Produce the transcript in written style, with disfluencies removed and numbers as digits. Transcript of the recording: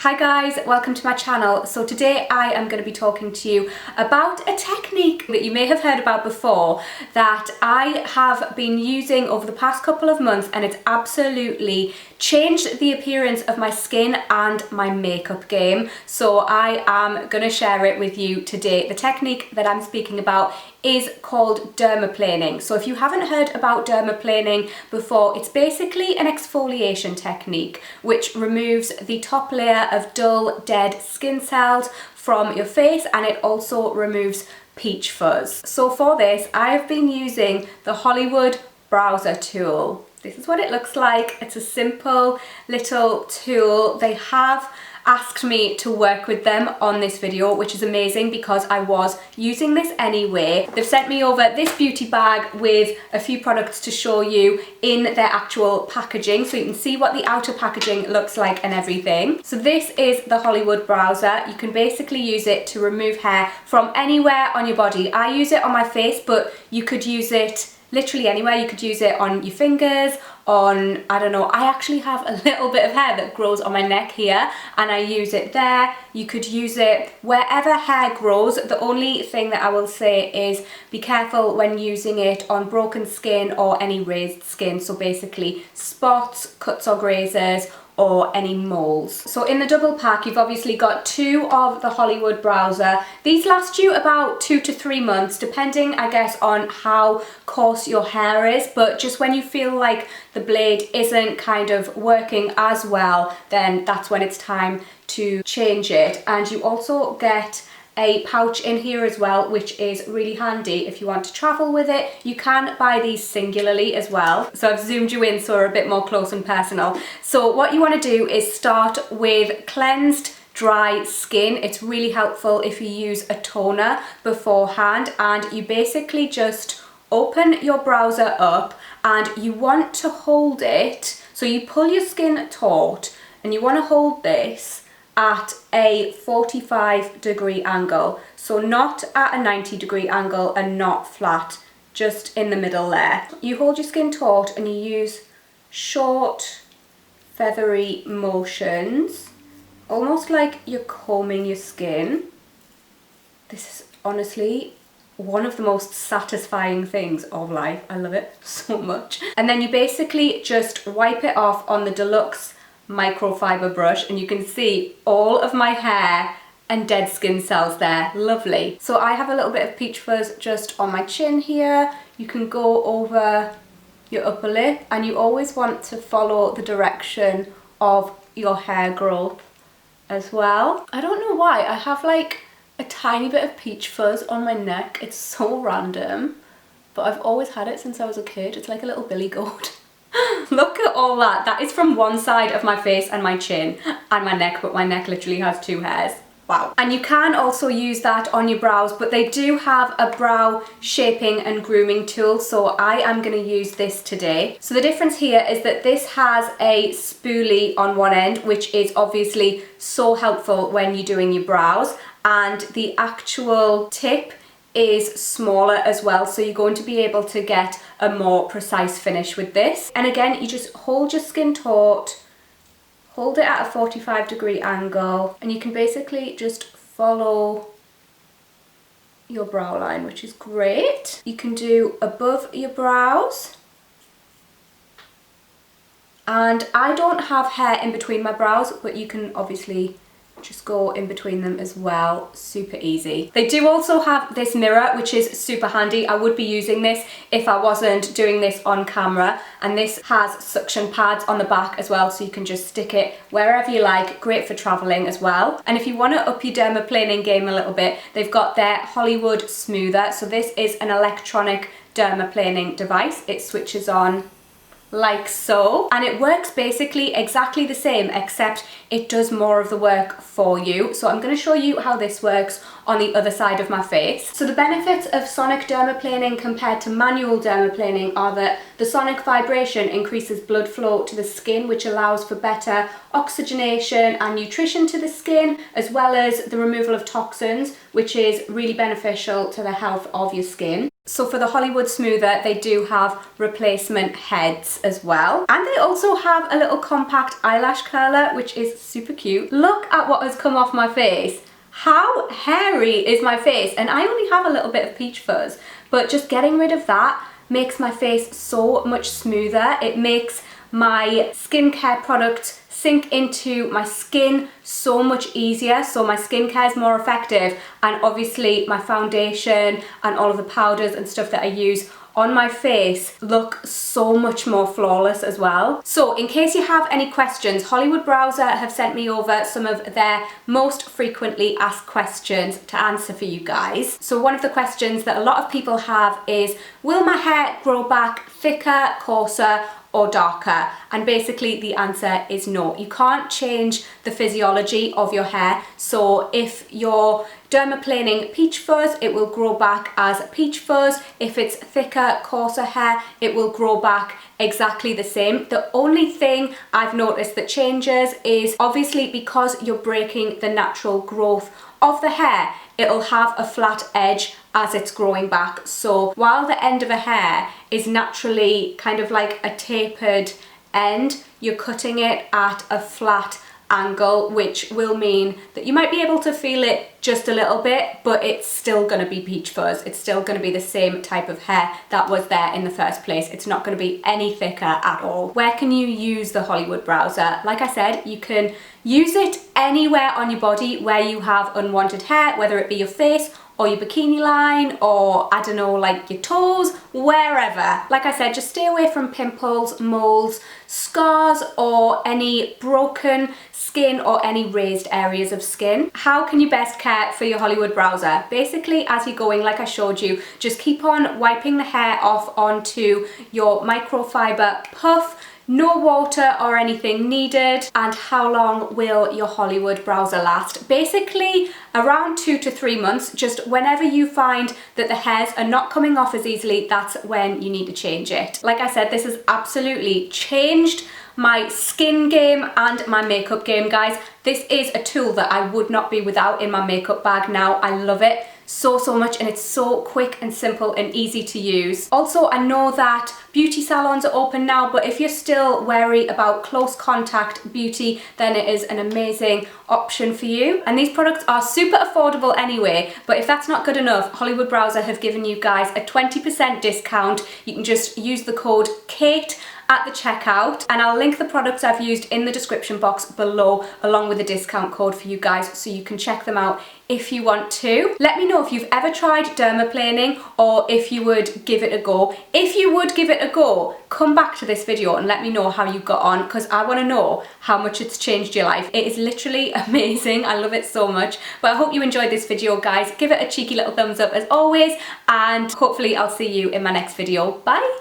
Hi guys, welcome to my channel. So today I am going to be talking to you about a technique that you may have heard about before that I have been using over the past couple of months, and it's absolutely changed the appearance of my skin and my makeup game. So I am going to share it with you today. The technique that I'm speaking about is called dermaplaning. So if you haven't heard about dermaplaning before, it's basically an exfoliation technique which removes the top layer of dull, dead skin cells from your face, and it also removes peach fuzz. So for this, I've been using the Hollywood Browzer tool. This is what it looks like. It's a simple little tool. They have asked me to work with them on this video, which is amazing because I was using this anyway. They've sent me over this beauty bag with a few products to show you in their actual packaging, so you can see what the outer packaging looks like and everything. So this is the Hollywood Browzer. You can basically use it to remove hair from anywhere on your body. I use it on my face, but you could use it literally anywhere. You could use it on your fingers, on, I don't know, I actually have a little bit of hair that grows on my neck here and I use it there. You could use it wherever hair grows. The only thing that I will say is be careful when using it on broken skin or any raised skin, so basically spots, cuts or grazes, or any moles. So in the double pack, you've obviously got 2 of the Hollywood Browzer. These last you about 2 to 3 months, depending, I guess, on how coarse your hair is, but just when you feel like the blade isn't kind of working as well, then that's when it's time to change it. And you also get a pouch in here as well, which is really handy if you want to travel with it. You can buy these singularly as well. So I've zoomed you in so we're a bit more close and personal. So what you want to do is start with cleansed dry skin. It's really helpful if you use a toner beforehand, and you basically just open your browser up and you want to hold it. So you pull your skin taut and you want to hold this at a 45-degree angle, so not at a 90-degree angle and not flat, just in the middle there. You hold your skin taut and you use short feathery motions, almost like you're combing your skin. This is honestly one of the most satisfying things of life. I love it so much. And then you basically just wipe it off on the Deluxe Microfibre brush, and you can see all of my hair and dead skin cells there. Lovely. So I have a little bit of peach fuzz just on my chin here. You can go over your upper lip, and you always want to follow the direction of your hair growth as well. I don't know why I have like a tiny bit of peach fuzz on my neck. It's so random, but I've always had it since I was a kid. It's like a little billy goat. Look at all that. That is from one side of my face and my chin and my neck, but my neck literally has 2 hairs. Wow. And you can also use that on your brows, but they do have a brow shaping and grooming tool, so I am going to use this today. So the difference here is that this has a spoolie on one end, which is obviously so helpful when you're doing your brows, and the actual tip is smaller as well, so you're going to be able to get a more precise finish with this. And again, you just hold your skin taut, hold it at a 45-degree angle, and you can basically just follow your brow line, which is great. You can do above your brows, and I don't have hair in between my brows, but you can obviously just go in between them as well. Super easy. They do also have this mirror, which is super handy. I would be using this if I wasn't doing this on camera, and this has suction pads on the back as well, so you can just stick it wherever you like. Great for traveling as well. And if you want to up your dermaplaning game a little bit, they've got their Hollywood Smoother. So this is an electronic dermaplaning device. It switches on like so, and it works basically exactly the same, except it does more of the work for you. So I'm going to show you how this works on the other side of my face. So the benefits of sonic dermaplaning compared to manual dermaplaning are that the sonic vibration increases blood flow to the skin, which allows for better oxygenation and nutrition to the skin, as well as the removal of toxins, which is really beneficial to the health of your skin. So for the Hollywood Smoother, they do have replacement heads as well. And they also have a little compact eyelash curler, which is super cute. Look at what has come off my face. How hairy is my face? And I only have a little bit of peach fuzz, but just getting rid of that makes my face so much smoother. It makes my skincare product sink into my skin so much easier, so my skincare is more effective, and obviously my foundation and all of the powders and stuff that I use on my face look so much more flawless as well. So in case you have any questions, Hollywood Browzer have sent me over some of their most frequently asked questions to answer for you guys. So one of the questions that a lot of people have is, will my hair grow back thicker, coarser, or darker? And basically the answer is no. You can't change the physiology of your hair. So if you're dermaplaning peach fuzz, it will grow back as peach fuzz. If it's thicker, coarser hair, it will grow back exactly the same. The only thing I've noticed that changes is obviously because you're breaking the natural growth of the hair, it'll have a flat edge as it's growing back. So while the end of a hair is naturally kind of like a tapered end, you're cutting it at a flat angle, which will mean that you might be able to feel it just a little bit, but it's still going to be peach fuzz. It's still going to be the same type of hair that was there in the first place. It's not going to be any thicker at all. Where can you use the Hollywood Browzer? Like I said, you can use it anywhere on your body where you have unwanted hair, whether it be your face or your bikini line, or I don't know, like your toes, wherever. Like I said, just stay away from pimples, moles, scars, or any broken skin or any raised areas of skin. How can you best care for your Hollywood Browzer? Basically, as you're going, like I showed you, just keep on wiping the hair off onto your microfiber puff. No water or anything needed. And how long will your Hollywood Browzer last? Basically around 2 to 3 months. Just whenever you find that the hairs are not coming off as easily, that's when you need to change it. Like I said, this has absolutely changed my skin game and my makeup game, guys. This is a tool that I would not be without in my makeup bag now. I love it so much, and it's so quick and simple and easy to use. Also, I know that beauty salons are open now, but if you're still wary about close contact beauty, then it is an amazing option for you. And these products are super affordable anyway, but if that's not good enough, Hollywood Browzer have given you guys a 20% discount. You can just use the code KATE at the checkout, and I'll link the products I've used in the description box below along with the discount code for you guys, so you can check them out if you want to. Let me know if you've ever tried dermaplaning or if you would give it a go. If you would give it a go, come back to this video and let me know how you got on, because I want to know how much it's changed your life. It is literally amazing. I love it so much. But I hope you enjoyed this video, guys. Give it a cheeky little thumbs up as always, and hopefully I'll see you in my next video. Bye!